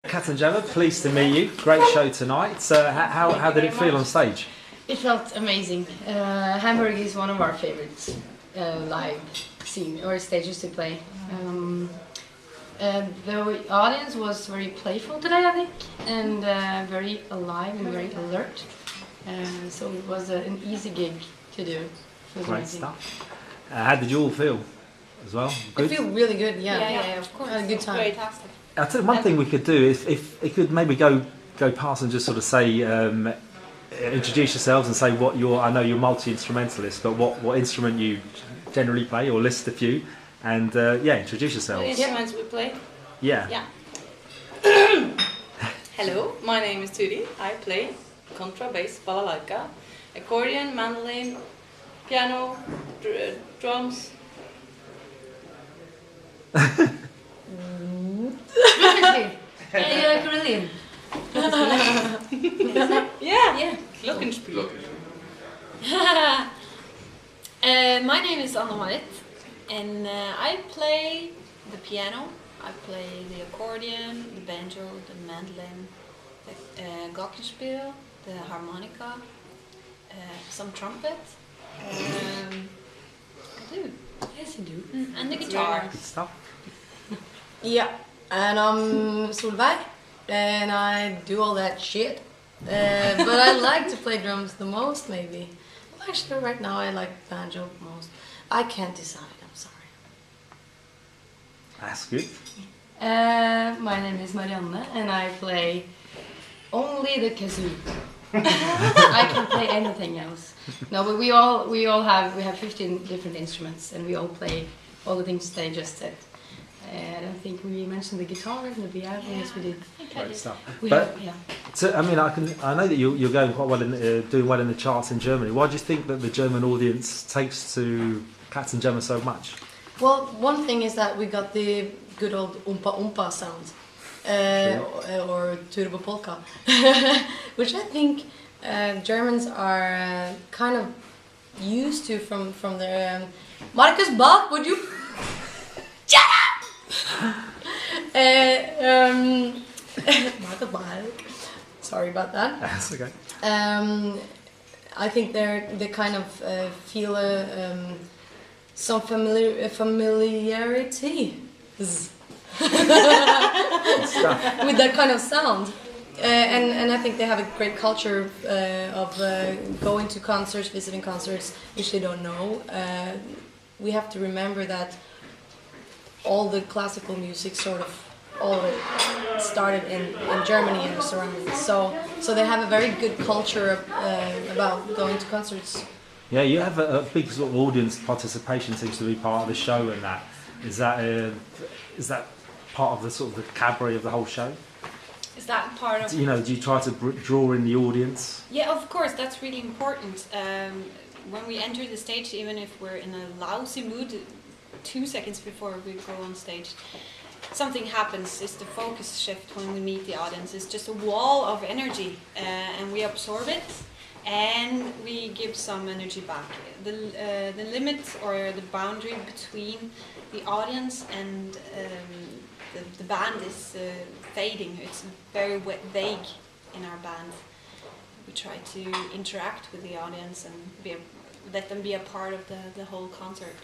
Katzenjammer, pleased to meet you. Great show tonight. How did it feel on stage? It felt amazing. Hamburg is one of our favorites live scene or stages to play. The audience was very playful today, I think, and very alive and very alert. So it was an easy gig to do. Great stuff. How did you all feel as well? Good? I feel really good, yeah. Yeah, of course. I had a good time. Fantastic. I'll tell you one thing we could do is if it could maybe go past and just sort of say, introduce yourselves and say what I know you're multi-instrumentalist, but what instrument you generally play, or list a few, and introduce yourselves. What instruments we play? Yeah. Hello, my name is Turi. I play contrabass, balalaika, accordion, mandolin, piano, drums. Glockenspiel. Yeah. Glockenspiel. My name is Anne-Marit and I play the piano, I play the accordion, the banjo, the mandolin, the glockenspiel, the harmonica, some trumpet. I do. Yes, you do. And the guitar. Good stuff. Yeah, and I'm Solveig, and I do all that shit. But I like to play drums the most, maybe. Well, actually, right now I like banjo most. I can't decide, I'm sorry. That's good. My name is Marianne, and I play only the kazoo. I can play anything else. No, but we have 15 different instruments, and we all play all the things they just said. I don't think we mentioned the guitar and the piano. Yes, we did. Great stuff. So, I mean, I know that you're going quite well doing well in the charts in Germany. Why do you think that the German audience takes to Katzenjammer so much? well, one thing is that we got the good old Oompa Oompa sound, or Turbo Polka, which I think Germans are kind of used to from their Marcus Bach. Would you? Marcus Bach. Sorry about that. That's okay. I think they kind of feel some familiarity with that kind of sound, and I think they have a great culture of going to concerts, visiting concerts, which they don't know. We have to remember that all the classical music sort of all of it started in Germany and the surroundings. So they have a very good culture about going to concerts. Yeah, you have a big sort of audience participation seems to be part of the show, and that is that part of the sort of the cabaret of the whole show? Is that part of... Do you try to draw in the audience? Yeah, of course, that's really important. When we enter the stage, even if we're in a lousy mood, 2 seconds before we go on stage, something happens. It's the focus shift when we meet the audience. It's just a wall of energy, and we absorb it, and we give some energy back. The limit or the boundary between the audience and the band is fading. It's very vague in our band. We try to interact with the audience and let them be a part of the whole concert.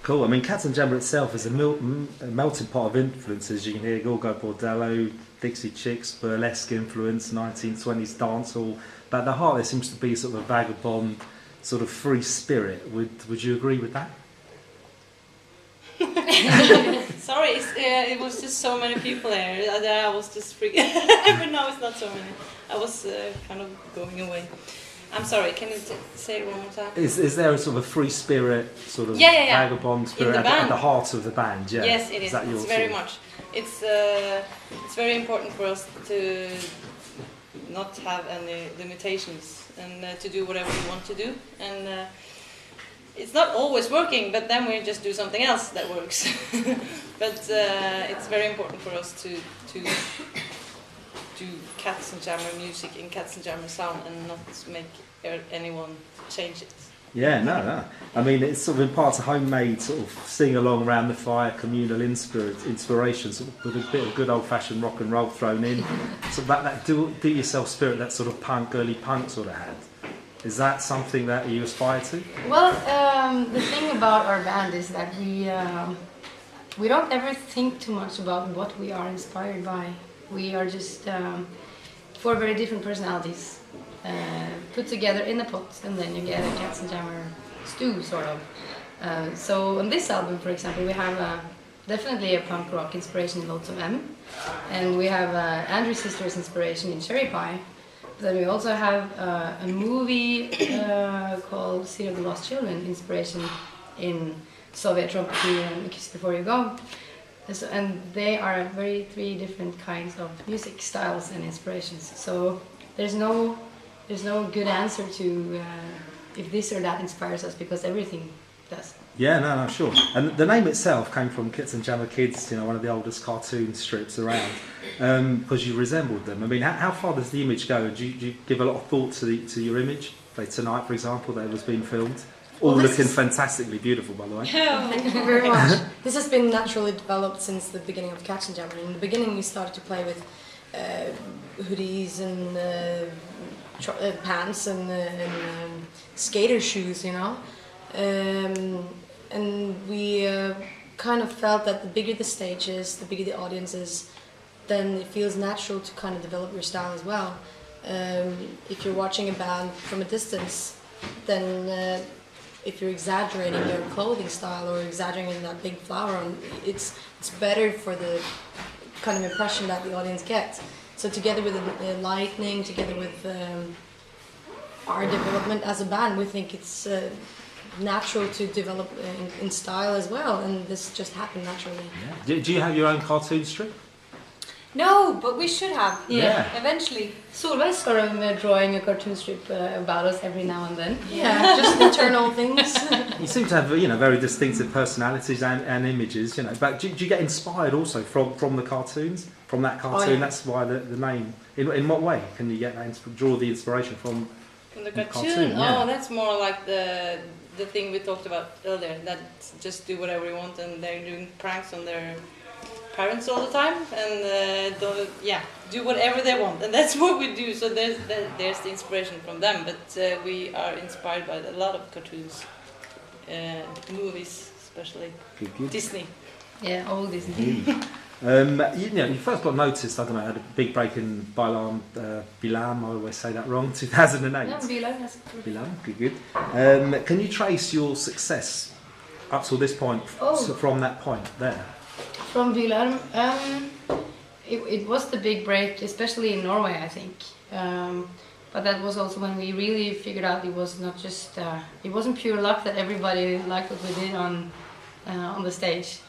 Cool. I mean, Katzenjammer itself is a melting pot of influences. You can hear Gorgo Bordello, Dixie Chicks, burlesque influence, 1920s dancehall. But at the heart there seems to be sort of a vagabond, sort of free spirit. Would you agree with that? Sorry, it was just so many people there that I was just freaking. But now it's not so many. I was kind of going away. I'm sorry, can you say it one more time? Is there a sort of a free spirit, sort of vagabond spirit at the heart of the band? Yeah. Yes, it is. That It's very much. It's very important for us to not have any limitations and to do whatever we want to do. And it's not always working, but then we just do something else that works. But it's very important for us to do Katzenjammer music in Katzenjammer sound and not make anyone change it. Yeah, no. I mean, it's sort of imparts a homemade sort of sing along around the fire, communal inspiration, sort of with a bit of good old fashioned rock and roll thrown in. So that do yourself spirit, that sort of early punk sort of had. Is that something that you aspire to? Well, the thing about our band is that we don't ever think too much about what we are inspired by. We are just four very different personalities put together in a pot, and then you get a Katzenjammer stew, sort of. So on this album, for example, we have definitely a punk rock inspiration in Loads of M, and we have Andrew Sisters inspiration in Cherry Pie. Then we also have a movie called City of the Lost Children, inspiration in Soviet Trompeteer and Kiss Before You Go. And they are three different kinds of music styles and inspirations. So there's no good answer to if this or that inspires us, because everything does. Yeah, no, sure. And the name itself came from Katzenjammer Kids, one of the oldest cartoon strips around, because you resembled them. I mean, how far does the image go? Do you give a lot of thought to your image? Like tonight, for example, that was being filmed. All looking fantastically beautiful, by the way. Thank you very much. This has been naturally developed since the beginning of Katzenjammer. In the beginning, we started to play with hoodies and pants and skater shoes, and we kind of felt that the bigger the stage is, the bigger the audience is, then it feels natural to kind of develop your style as well. If you're watching a band from a distance, then if you're exaggerating your clothing style or exaggerating that big flower on, it's better for the kind of impression that the audience gets. So together with the lighting, together with our development as a band, we think it's natural to develop in style as well, and this just happened naturally. Yeah. Do you have your own cartoon strip? No, but we should have. Yeah. Eventually. Solveig's sort of drawing a cartoon strip about us every now and then. Yeah. Just internal things. You seem to have very distinctive personalities and images, But do you get inspired also from the cartoons, from that cartoon? Oh, yeah. That's why the name. In what way can you get draw the inspiration from the the cartoon? yeah. Oh, that's more like the thing we talked about earlier. That just do whatever you want, and they're doing pranks on their parents all the time, and do whatever they want, and that's what we do. So there's the inspiration from them, but we are inspired by a lot of cartoons, movies, especially Good. Disney. Yeah, all Disney. You first got noticed, I don't know, had a big break in Bilam, I always say that wrong, 2008. Yeah, Bilam, good. Can you trace your success up to this point, from that point there? From Bylarm, it was the big break, especially in Norway, I think. But that was also when we really figured out it was not just, it wasn't pure luck that everybody liked what we did on the stage.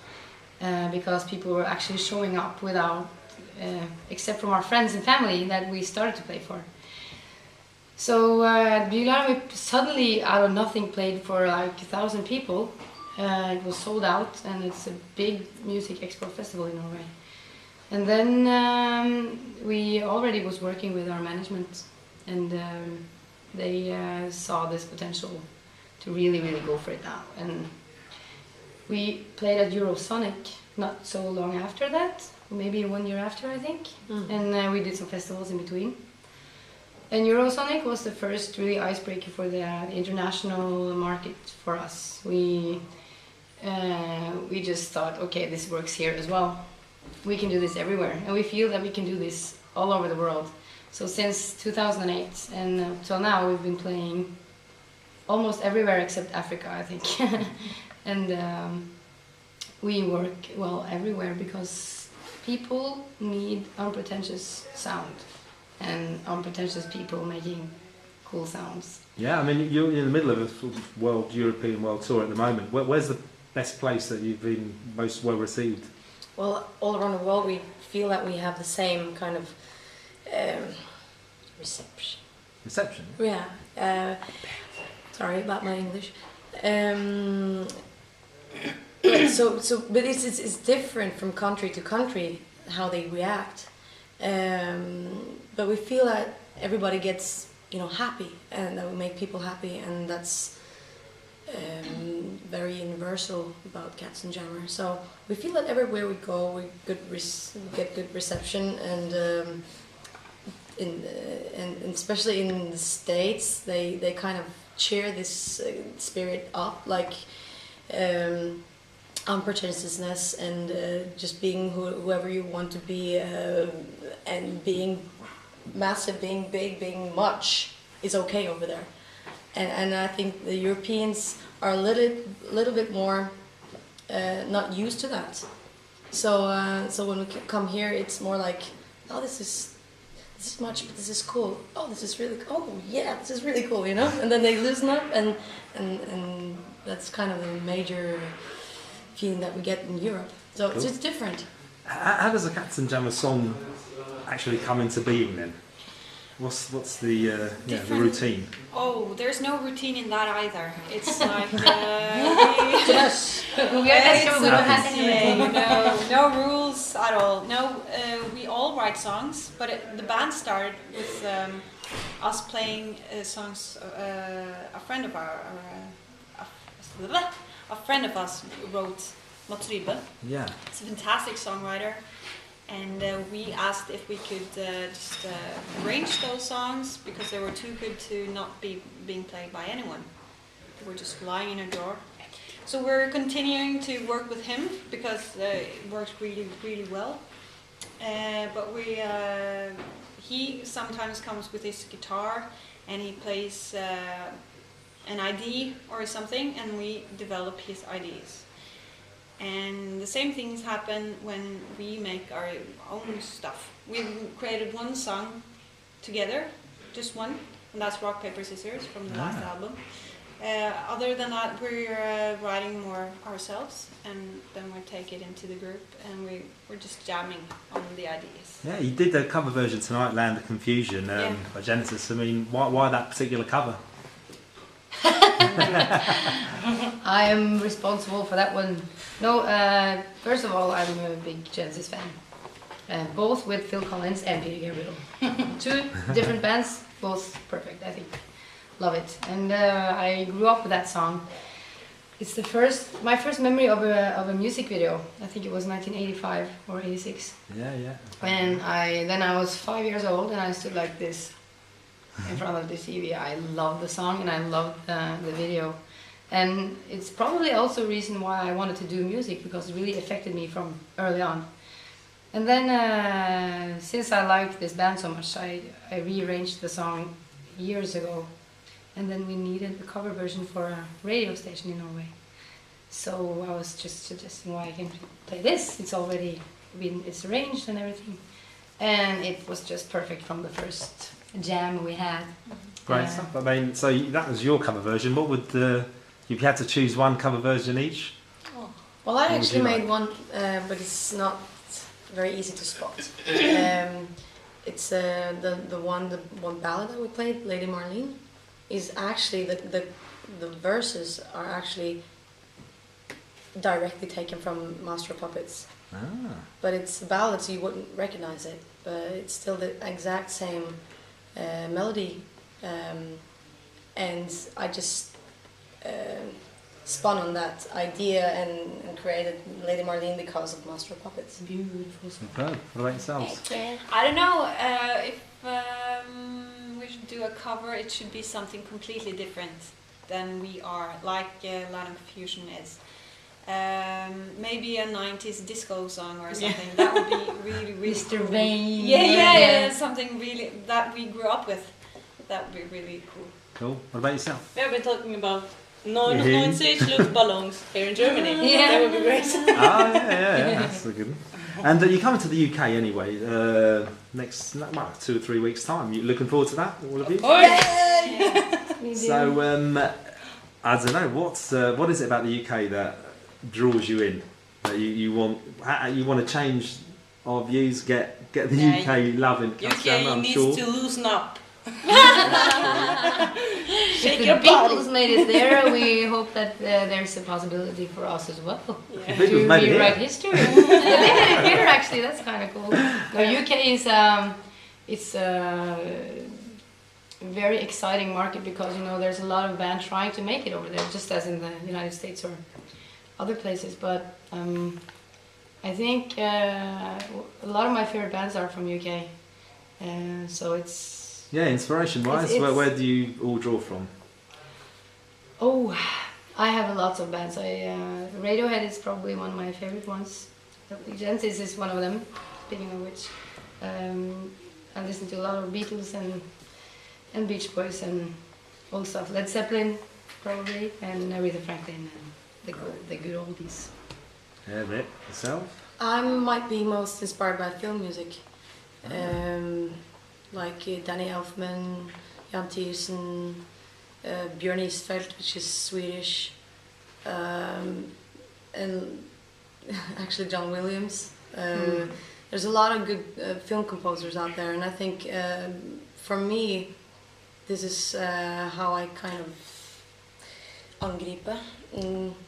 Because people were actually showing up without, except from our friends and family that we started to play for. So at Bylarm, we suddenly, out of nothing, played for like 1,000 people. It was sold out, and it's a big music export festival in Norway. And then we already was working with our management, and they saw this potential to really, really go for it now. And we played at Eurosonic not so long after that, maybe 1 year after, I think. And we did some festivals in between. And Eurosonic was the first really icebreaker for the international market for us. We just thought, okay, this works here as well. We can do this everywhere, and we feel that we can do this all over the world. So since 2008 and till now, we've been playing almost everywhere except Africa, I think. And we work well everywhere because people need unpretentious sound and unpretentious people making cool sounds. Yeah, I mean, you're in the middle of a sort of European world tour at the moment. Where's the best place that you've been most well received? Well, all around the world we feel that we have the same kind of reception. Reception? Yeah. Sorry about my English. But it's different from country to country how they react. But we feel that everybody gets happy, and that we make people happy, and that's very universal about Cats and Jammer. So we feel that everywhere we go, we get good reception, and and especially in the States, they kind of cheer this spirit up, like unpretentiousness and just being whoever you want to be, and being massive, being big, being much is okay over there. And I think the Europeans are a little bit more not used to that. So when we come here, it's more like, oh, this is much, but this is cool. Oh, this is really cool. Oh, yeah, this is really cool, you know. And then they loosen up, and that's kind of the major feeling that we get in Europe. So Cool. it's different. How does a Cats and Jammer song actually come into being then? What's the the routine? Oh, there's no routine in that either. It's like Yes. we don't have any no rules at all. No, we all write songs, but the band started with us playing songs. A friend of a friend of us wrote Mats Rybbe. Yeah. He's a fantastic songwriter, and we asked if we could just arrange those songs because they were too good to not be being played by anyone. They were just lying in a drawer. So we're continuing to work with him because it works really, really well. But he sometimes comes with his guitar and he plays an ID or something, and we develop his ideas. And the same things happen when we make our own stuff. We've created one song together, just one, and that's Rock, Paper, Scissors from the last album. Other than that, we're writing more ourselves, and then we take it into the group, and we're just jamming on the ideas. Yeah, you did a cover version tonight, Land of Confusion, by Genesis. I mean, why that particular cover? I am responsible for that one. No, first of all, I'm a big Genesis fan. Both with Phil Collins and Peter Gabriel. Two different bands, both perfect, I think. Love it. And I grew up with that song. It's my first memory of a music video. I think it was 1985 or 86. Yeah. And then I was 5 years old, and I stood like this in front of the TV. I loved the song and I loved the video. And it's probably also a reason why I wanted to do music, because it really affected me from early on. And then since I liked this band so much, I rearranged the song years ago. And then we needed a cover version for a radio station in Norway. So I was just suggesting why I can play this. It's already it's arranged and everything. And it was just perfect from the first jam we had. Great stuff. I mean, so that was your cover version. What would if you had to choose one cover version each? Well, I What would actually you made like? one, but it's not very easy to spot. It's the one ballad that we played, Lady Marlene, is actually the verses are actually directly taken from Master of Puppets. Ah. But it's a ballad, so you wouldn't recognize it. But it's still the exact same melody, and I just spun on that idea and created Lady Marlene because of Master of Puppets. Beautiful. Superb. What about yourselves? I don't know if we should do a cover. It should be something completely different than we are, like Land of Confusion is. Maybe a 90s disco song or something. That would be really, really Mr. cool. Vain. Yeah, something really that we grew up with. That would be really cool. Cool. What about yourself? We have been talking about 99 Luftballons here in Germany. Yeah. That would be great. Yeah. That's a good one. And you're coming to the UK anyway, next 2 or 3 weeks' time. You looking forward to that, all of you? We do. So, I don't know, what is it about the UK that draws you in? That you want to change our views, get the Yeah, UK loving UK Castella, I'm needs sure. to loosen up. If Shake the your body. Beatles made it there, we hope that there's a possibility for us as well. The Yeah. Beatles To made it rewrite here. history. Yeah, they did it here actually. That's kind of cool. No, UK is very exciting market because there's a lot of bands trying to make it over there, just as in the United States or other places. But I think a lot of my favorite bands are from UK, so it's inspiration-wise, it's- where do you all draw from? oh, I have lots of bands. Radiohead is probably one of my favorite ones. Genesis is one of them. Speaking of which, I listen to a lot of Beatles and Beach Boys and old stuff. Led Zeppelin, probably, and Aretha Franklin and the good oldies. Yeah, Rick, yourself? I might be most inspired by film music, like Danny Elfman, Jan Tiersen, Björn Isfeld, which is Swedish, and actually John Williams. There's a lot of good film composers out there, and I think for me, this is how I kind of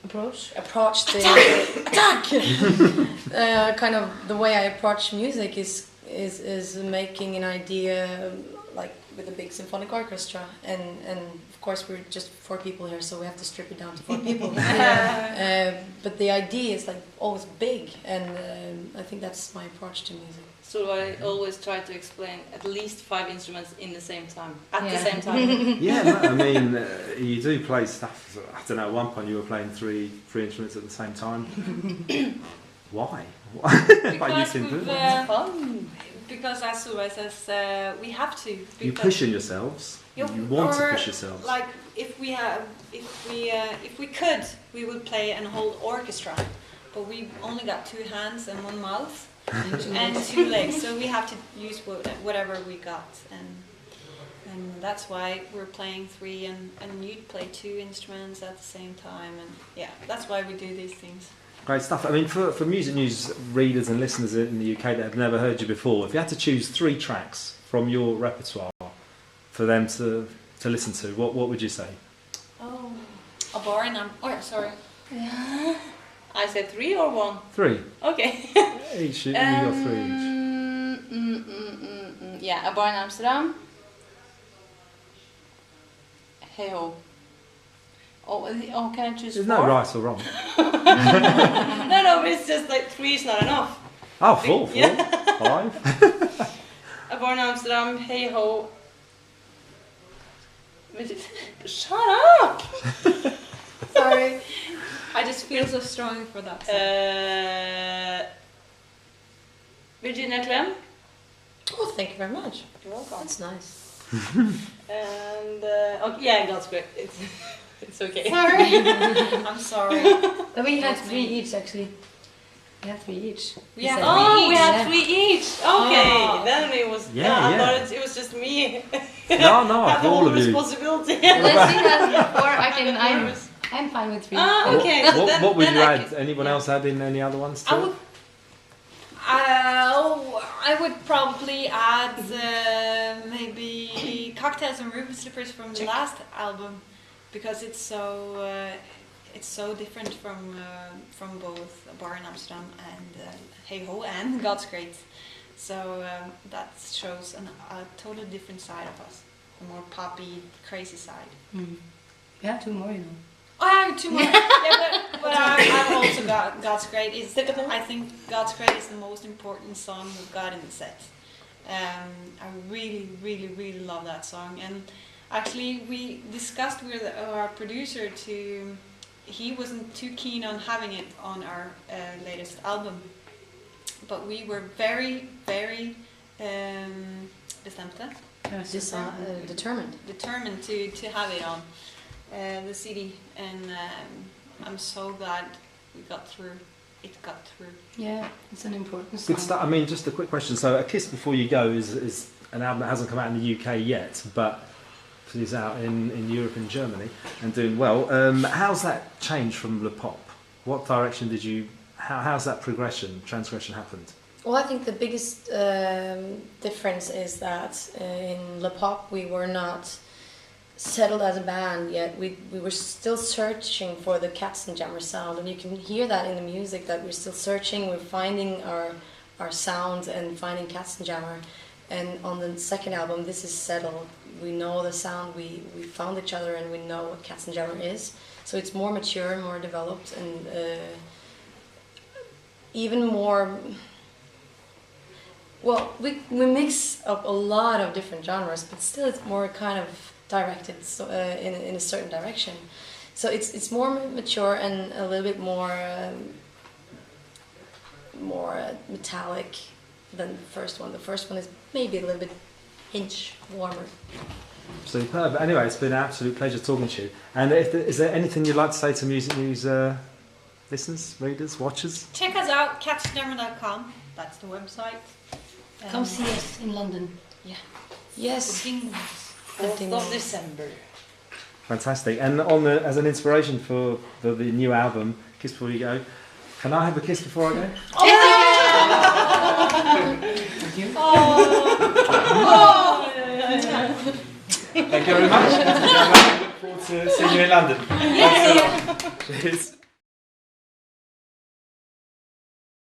approach the attack. Kind of the way I approach music is making an idea like with a big symphonic orchestra, and of course we're just 4 people here, so we have to strip it down to 4 people. But the idea is like always big, and I think that's my approach to music. So I always try to explain at least 5 instruments in the same time. At Yeah. the same time. Yeah, no, I mean, you do play stuff. I don't know. At one point, you were playing three instruments at the same time. Why? Why you can do that? Fun. because as Solveig says, we have to. You because- pushing yourselves. You want to or, push yourselves. Like if we could, we would play an whole orchestra, but we only got 2 hands and 1 mouth and 2 legs, so we have to use whatever we got, and that's why we're playing 3, and you'd play 2 instruments at the same time, and yeah, that's why we do these things. Great stuff. I mean, for music news readers and listeners in the UK that have never heard you before, if you had to choose 3 tracks from your repertoire for them to listen to, what would you say? Oh, a bar and sorry. I said 3 or 1? 3. Okay. Each. You got 3 each. Yeah, A Bar in Amsterdam. Hey Ho. Oh, can I choose There's 4? no right or wrong. No, but it's just like 3 is not enough. Oh, 4, 4, Yeah. 5. A Bar in Amsterdam, Hey Ho. Shut up! Sorry, I just feel so strong for that. Virginia Clem. Oh, thank you very much. You're welcome. That's nice. And okay, yeah, God's great. It's okay. Sorry, I'm sorry. But we had That's 3 me. each actually. We had 3 each. We had Oh, we had Yeah. 3 each. Okay, Oh. then it was. Yeah, I yeah. thought it was just me. No, Have the all whole of you. responsibility. Let's see that, or nervous. I'm fine with 3. Ah, okay. What, so what, then, what would then you I add? could- Anyone else add in any other ones I too? would. I would probably add maybe Cocktails and Ruby Slippers from the last album, because it's so different from both A Bar in Amsterdam and Hey Ho and God's Great. So that shows a totally different side of us, a more poppy, crazy side. We have 2 more, Oh, I have 2 more. Yeah, but I've also got God's Great. I think God's Great is the most important song we've got in the set. I really, really, really love that song. And actually, we discussed with our producer he wasn't too keen on having it on our latest album. But we were very, very bestemte. Just determined. Determined to have it on the CD, and I'm so glad we got through. It got through. Yeah, it's an important song. Good stuff. I mean, just a quick question. So, A Kiss Before You Go is an album that hasn't come out in the UK yet, but is out in Europe and Germany and doing well. How's that changed from Le Pop? What direction did you? How's that transgression happened? Well, I think the biggest difference is that in Le Pop we were not settled as a band yet. We were still searching for the Katzenjammer sound, and you can hear that in the music, that we're still searching, we're finding our sound and finding Katzenjammer. And on the second album, this is settled. We know the sound, we found each other, and we know what Katzenjammer is. So it's more mature, more developed, and even more. Well, we mix up a lot of different genres, but still it's more kind of directed in a certain direction. So it's more mature and a little bit more metallic than the first one. The first one is maybe a little bit inch warmer. Superb. Anyway, it's been an absolute pleasure talking to you. And is there anything you'd like to say to Music News listeners, readers, watchers? Check us out, katzenjammer.com. That's the website. Come see us in London. Yeah. Yes. 4th of December. Fantastic. And on as an inspiration for the new album, Kiss Before You Go, can I have a kiss before I go? Thank you. Thank you very much. Look forward to seeing you in London. Thanks a lot. Cheers.